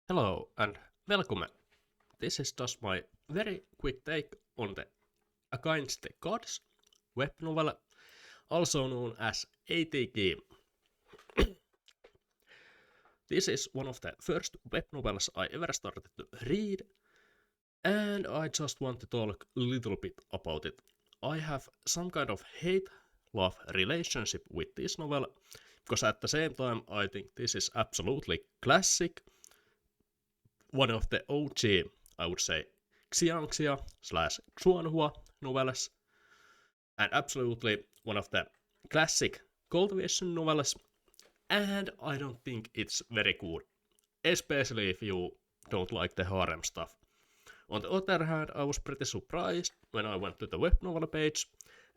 Hello and welcome. This is just my very quick take on the Against the Gods web novel, also known as ATG. This is one of the first web novels I ever started to read, and I just want to talk a little bit about it. I have some kind of hate-love relationship with this novel, because at the same time I think this is absolutely classic, one of the OG, I would say, Xiangxia slash Xuanhua novels, and absolutely one of the classic cultivation novels, and I don't think it's very good, especially if you don't like the harem stuff. On the other hand, I was pretty surprised when I went to the web novel page,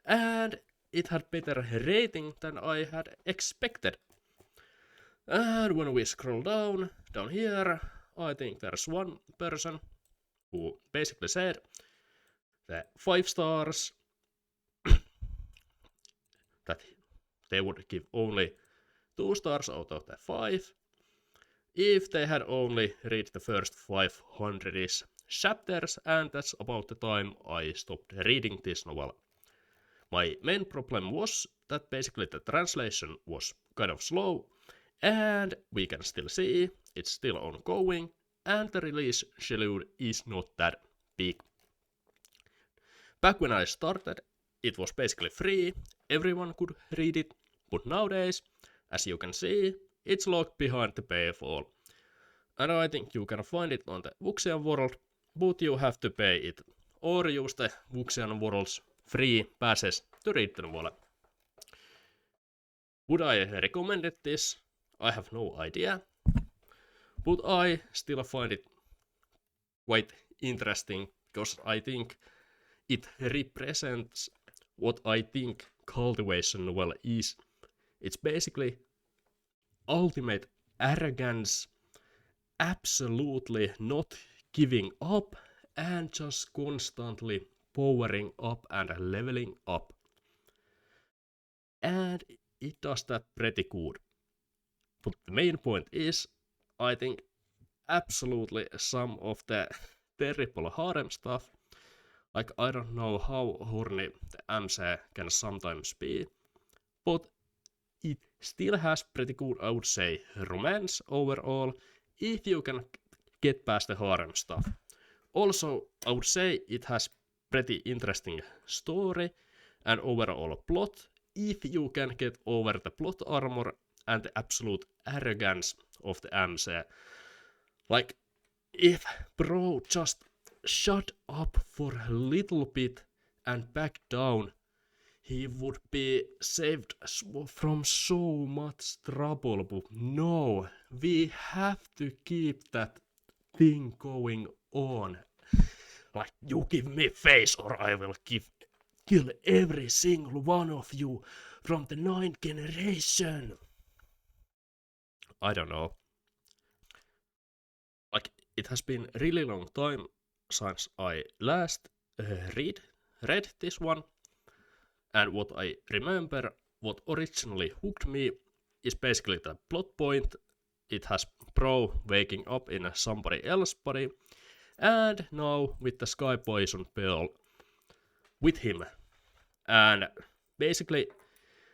and it had better rating than I had expected. And when we scroll down here, I think there's one person who basically said that 5 stars, that they would give only 2 stars out of the 5 if they had only read the first 500-ish chapters, and that's about the time I stopped reading this novel. My main problem was that basically the translation was kind of slow, and we can still see it's still ongoing, and the release schedule is not that big. Back when I started, it was basically free, everyone could read it, but nowadays, as you can see, it's locked behind the paywall. And I think you can find it on the Wuxian world, but you have to pay it, or use the Wuxian world's free passes to read the novel. Would I recommend this? I have no idea, but I still find it quite interesting because I think it represents what I think cultivation novel is. It's basically ultimate arrogance, absolutely not giving up, and just constantly powering up and leveling up. And it does that pretty good. But the main point is, I think absolutely some of the terrible harem stuff, like I don't know how horny the MC can sometimes be, but it still has pretty good, I would say, romance overall, if you can get past the harem stuff. Also, I would say it has pretty interesting story and overall plot, if you can get over the plot armor and the absolute arrogance of the MC. Like, if bro just shut up for a little bit and back down, he would be saved from so much trouble. But no, we have to keep that thing going on. Like, you give me face or I will kill every single one of you from the 9th generation. I don't know. Like, it has been really long time since I last read this one, and what I remember, what originally hooked me, is basically the plot point. It has Bro waking up in somebody else's body, and now with the Sky Poison Pearl with him. And basically,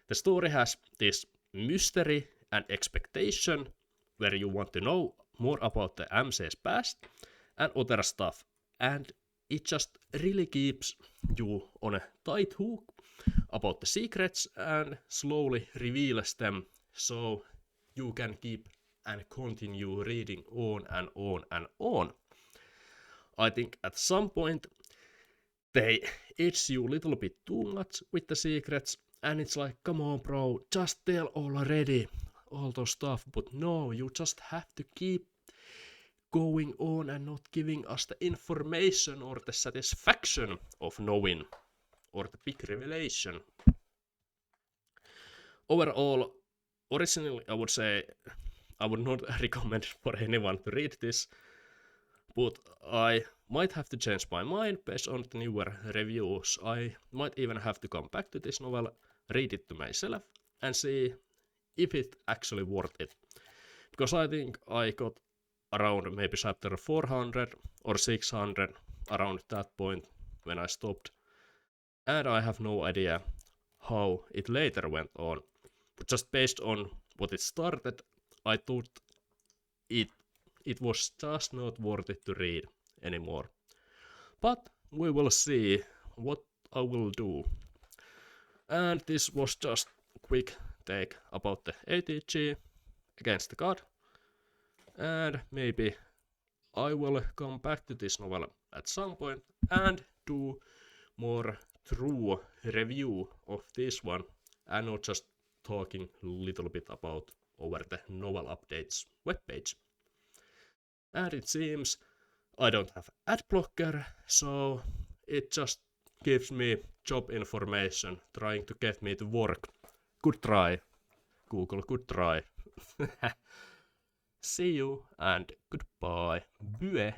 the story has this mystery and expectation where you want to know more about the MC's past and other stuff. And it just really keeps you on a tight hook about the secrets and slowly reveals them so you can keep and continue reading on and on and on. I think at some point they edge you a little bit too much with the secrets, and it's like, come on, bro, just tell already all those stuff. But no, you just have to keep going on and not giving us the information or the satisfaction of knowing or the big revelation. Overall, originally I would say I would not recommend for anyone to read this, but I might have to change my mind based on the newer reviews. I might even have to come back to this novel, read it to myself, and see if it's actually worth it. Because I think I got around maybe chapter 400 or 600, around that point when I stopped. And I have no idea how it later went on. But just based on what it started, I thought it was just not worth it to read anymore. But we will see what I will do. And this was just a quick take about the ATG Against the God. And maybe I will come back to this novel at some point and do more true review of this one and not just talking a little bit about over the Novel Updates webpage. And it seems I don't have ad blocker, so it just gives me job information trying to get me to work. Good try, Google, good try. See you and goodbye. Bye.